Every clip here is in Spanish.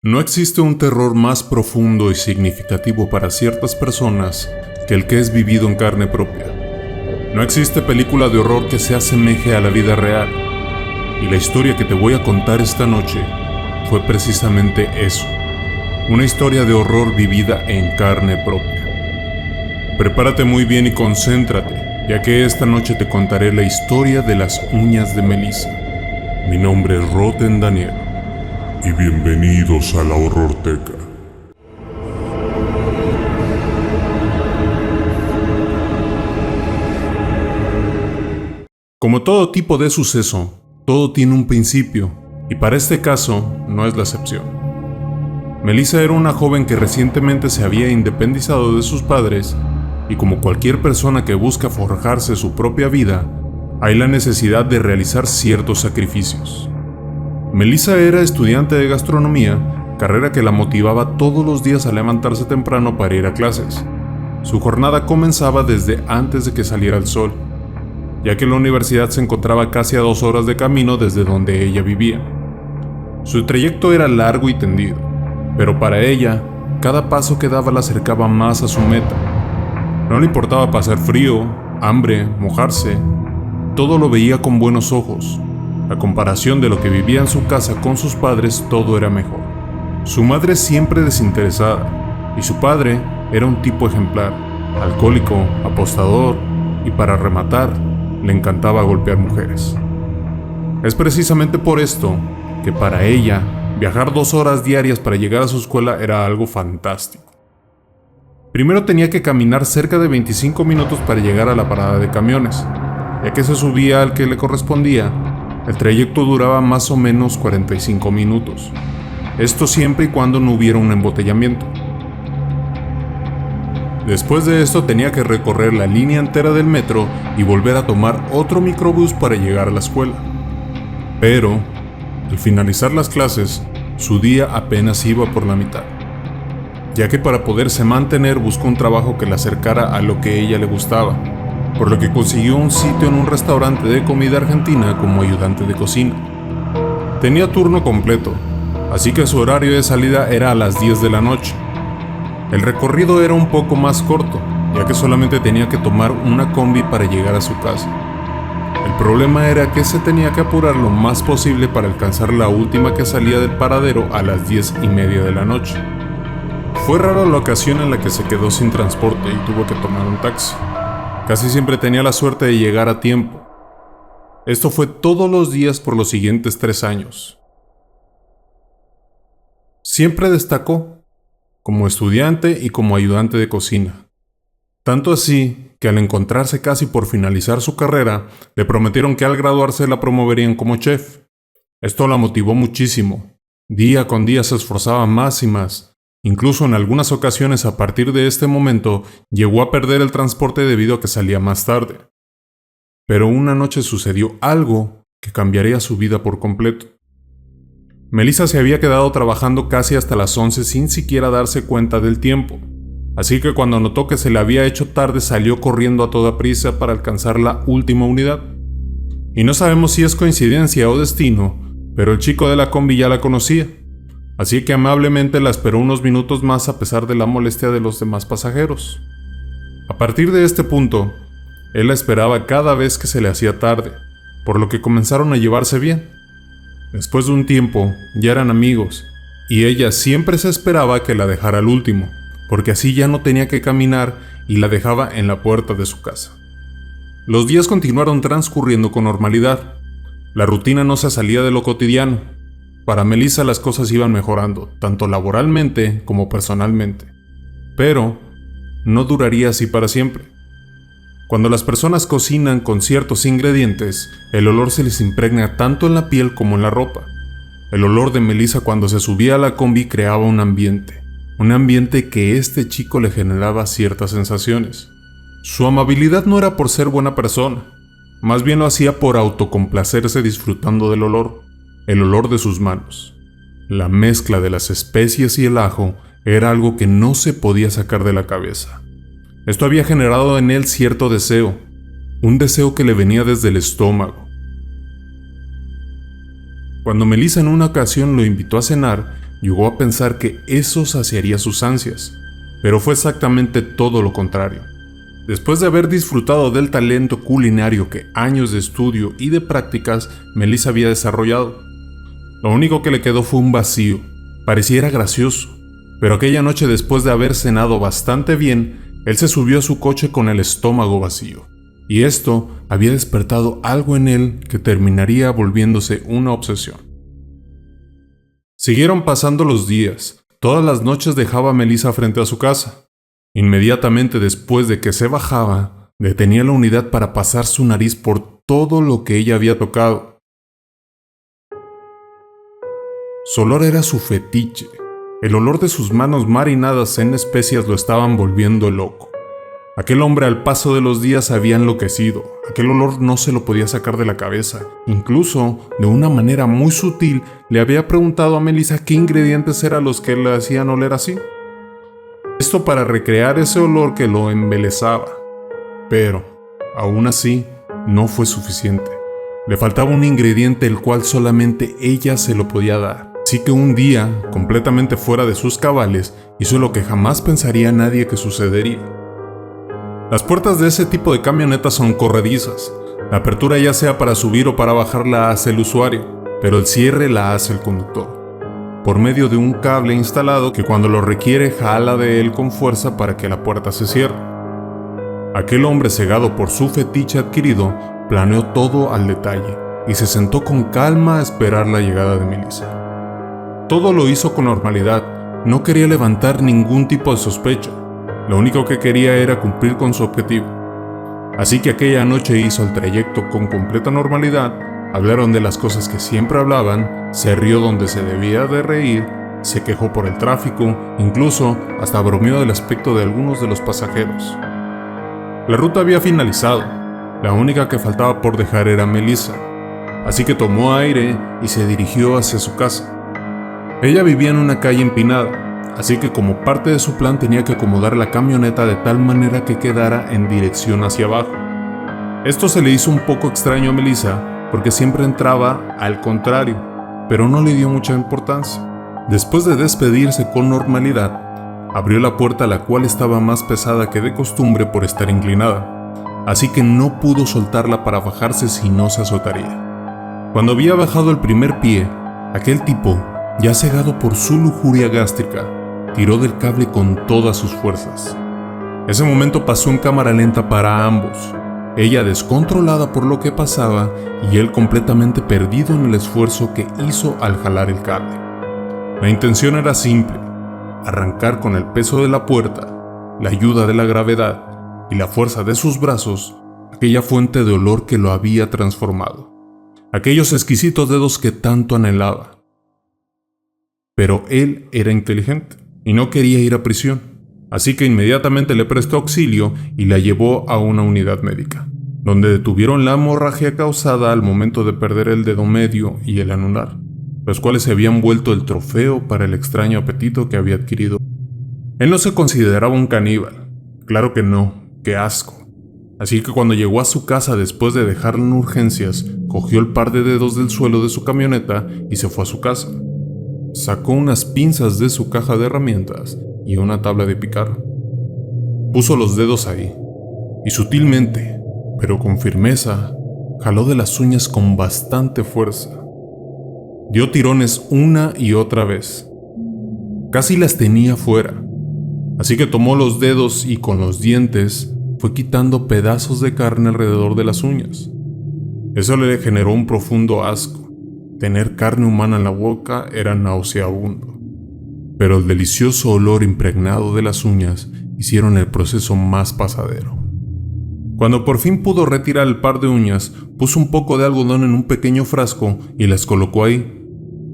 No existe un terror más profundo y significativo para ciertas personas que el que es vivido en carne propia. No existe película de horror que se asemeje a la vida real, y la historia que te voy a contar esta noche fue precisamente eso, una historia de horror vivida en carne propia. Prepárate muy bien y concéntrate, ya que esta noche te contaré la historia de las uñas de Melissa. Mi nombre es Rotten Daniel, y bienvenidos a la Horrorteca. Como todo tipo de suceso, todo tiene un principio, y para este caso no es la excepción. Melissa era una joven que recientemente se había independizado de sus padres, y como cualquier persona que busca forjarse su propia vida, hay la necesidad de realizar ciertos sacrificios. Melissa era estudiante de gastronomía, carrera que la motivaba todos los días a levantarse temprano para ir a clases. Su jornada comenzaba desde antes de que saliera el sol, ya que la universidad se encontraba casi a 2 horas de camino desde donde ella vivía. Su trayecto era largo y tendido, pero para ella, cada paso que daba la acercaba más a su meta. No le importaba pasar frío, hambre, mojarse, todo lo veía con buenos ojos. A comparación de lo que vivía en su casa con sus padres, todo era mejor. Su madre siempre desinteresada, y su padre era un tipo ejemplar, alcohólico, apostador, y para rematar, le encantaba golpear mujeres. Es precisamente por esto que para ella, viajar 2 horas diarias para llegar a su escuela era algo fantástico. Primero tenía que caminar cerca de 25 minutos para llegar a la parada de camiones. Ya que se subía al que le correspondía, el trayecto duraba más o menos 45 minutos. Esto siempre y cuando no hubiera un embotellamiento. Después de esto tenía que recorrer la línea entera del metro y volver a tomar otro microbús para llegar a la escuela. Pero, al finalizar las clases, su día apenas iba por la mitad, ya que para poderse mantener buscó un trabajo que la acercara a lo que a ella le gustaba, por lo que consiguió un sitio en un restaurante de comida argentina como ayudante de cocina. Tenía turno completo, así que su horario de salida era a las 10 de la noche. El recorrido era un poco más corto, ya que solamente tenía que tomar una combi para llegar a su casa. El problema era que se tenía que apurar lo más posible para alcanzar la última que salía del paradero a las 10:30 de la noche. Fue rara la ocasión en la que se quedó sin transporte y tuvo que tomar un taxi. Casi siempre tenía la suerte de llegar a tiempo. Esto fue todos los días por los siguientes 3 años. Siempre destacó como estudiante y como ayudante de cocina. Tanto así que al encontrarse casi por finalizar su carrera, le prometieron que al graduarse la promoverían como chef. Esto la motivó muchísimo. Día con día se esforzaba más y más. Incluso en algunas ocasiones a partir de este momento llegó a perder el transporte debido a que salía más tarde. Pero una noche sucedió algo que cambiaría su vida por completo. Melissa se había quedado trabajando casi hasta las 11 sin siquiera darse cuenta del tiempo, así que cuando notó que se le había hecho tarde salió corriendo a toda prisa para alcanzar la última unidad. Y no sabemos si es coincidencia o destino, pero el chico de la combi ya la conocía, así que amablemente la esperó unos minutos más a pesar de la molestia de los demás pasajeros. A partir de este punto, él la esperaba cada vez que se le hacía tarde, por lo que comenzaron a llevarse bien. Después de un tiempo, ya eran amigos, y ella siempre se esperaba que la dejara al último, porque así ya no tenía que caminar y la dejaba en la puerta de su casa. Los días continuaron transcurriendo con normalidad. La rutina no se salía de lo cotidiano. Para Melissa las cosas iban mejorando, tanto laboralmente como personalmente. Pero no duraría así para siempre. Cuando las personas cocinan con ciertos ingredientes, el olor se les impregna tanto en la piel como en la ropa. El olor de Melissa cuando se subía a la combi creaba un ambiente que este chico le generaba ciertas sensaciones. Su amabilidad no era por ser buena persona, más bien lo hacía por autocomplacerse disfrutando del olor, el olor de sus manos. La mezcla de las especias y el ajo era algo que no se podía sacar de la cabeza. Esto había generado en él cierto deseo, un deseo que le venía desde el estómago. Cuando Melissa en una ocasión lo invitó a cenar, llegó a pensar que eso saciaría sus ansias, pero fue exactamente todo lo contrario. Después de haber disfrutado del talento culinario que años de estudio y de prácticas Melissa había desarrollado, lo único que le quedó fue un vacío. Pareciera gracioso, pero aquella noche, después de haber cenado bastante bien, él se subió a su coche con el estómago vacío, y esto había despertado algo en él que terminaría volviéndose una obsesión. Siguieron pasando los días. Todas las noches dejaba a Melissa frente a su casa. Inmediatamente después de que se bajaba, detenía la unidad para pasar su nariz por todo lo que ella había tocado. Su olor era su fetiche. El olor de sus manos marinadas en especias lo estaban volviendo loco. Aquel hombre, al paso de los días, había enloquecido. Aquel olor no se lo podía sacar de la cabeza. Incluso, de una manera muy sutil, le había preguntado a Melissa qué ingredientes eran los que le hacían oler así. Esto para recrear ese olor que lo embelesaba. Pero, aún así, no fue suficiente. Le faltaba un ingrediente el cual solamente ella se lo podía dar. Así que un día, completamente fuera de sus cabales, hizo lo que jamás pensaría nadie que sucedería. Las puertas de ese tipo de camionetas son corredizas. La apertura, ya sea para subir o para bajar, la hace el usuario, pero el cierre la hace el conductor, por medio de un cable instalado que cuando lo requiere jala de él con fuerza para que la puerta se cierre. Aquel hombre, cegado por su fetiche adquirido, planeó todo al detalle y se sentó con calma a esperar la llegada de Melissa. Todo lo hizo con normalidad, no quería levantar ningún tipo de sospecha. Lo único que quería era cumplir con su objetivo. Así que aquella noche hizo el trayecto con completa normalidad, hablaron de las cosas que siempre hablaban, se rió donde se debía de reír, se quejó por el tráfico, incluso hasta bromeó del aspecto de algunos de los pasajeros. La ruta había finalizado, la única que faltaba por dejar era Melissa, así que tomó aire y se dirigió hacia su casa. Ella vivía en una calle empinada, así que como parte de su plan tenía que acomodar la camioneta de tal manera que quedara en dirección hacia abajo. Esto se le hizo un poco extraño a Melissa porque siempre entraba al contrario, pero no le dio mucha importancia. Después de despedirse con normalidad, abrió la puerta, la cual estaba más pesada que de costumbre por estar inclinada, así que no pudo soltarla para bajarse, si no se azotaría. Cuando había bajado el primer pie, aquel tipo, ya cegado por su lujuria gástrica, tiró del cable con todas sus fuerzas. Ese momento pasó en cámara lenta para ambos, ella descontrolada por lo que pasaba y él completamente perdido en el esfuerzo que hizo al jalar el cable. La intención era simple: arrancar con el peso de la puerta, la ayuda de la gravedad y la fuerza de sus brazos aquella fuente de olor que lo había transformado, aquellos exquisitos dedos que tanto anhelaba. Pero él era inteligente y no quería ir a prisión, así que inmediatamente le prestó auxilio y la llevó a una unidad médica, donde detuvieron la hemorragia causada al momento de perder el dedo medio y el anular, los cuales se habían vuelto el trofeo para el extraño apetito que había adquirido. Él no se consideraba un caníbal, claro que no, qué asco. Así que cuando llegó a su casa después de dejarla en urgencias, cogió el par de dedos del suelo de su camioneta y se fue a su casa. Sacó unas pinzas de su caja de herramientas y una tabla de picar. Puso los dedos ahí y sutilmente, pero con firmeza, jaló de las uñas con bastante fuerza. Dio tirones una y otra vez. Casi las tenía fuera, así que tomó los dedos y con los dientes fue quitando pedazos de carne alrededor de las uñas. Eso le generó un profundo asco. Tener carne humana en la boca era nauseabundo, pero el delicioso olor impregnado de las uñas hicieron el proceso más pasadero. Cuando por fin pudo retirar el par de uñas, puso un poco de algodón en un pequeño frasco y las colocó ahí.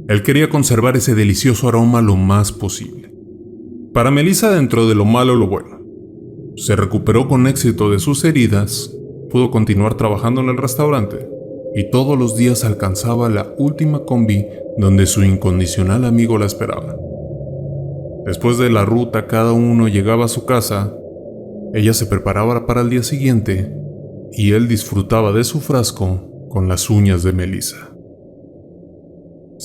Él quería conservar ese delicioso aroma lo más posible. Para Melissa, dentro de lo malo, lo bueno. Se recuperó con éxito de sus heridas, pudo continuar trabajando en el restaurante y todos los días alcanzaba la última combi donde su incondicional amigo la esperaba. Después de la ruta, cada uno llegaba a su casa, ella se preparaba para el día siguiente y él disfrutaba de su frasco con las uñas de Melissa.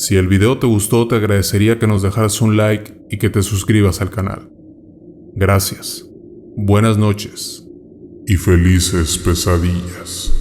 Si el video te gustó, te agradecería que nos dejaras un like y que te suscribas al canal. Gracias. Buenas noches. Y felices pesadillas.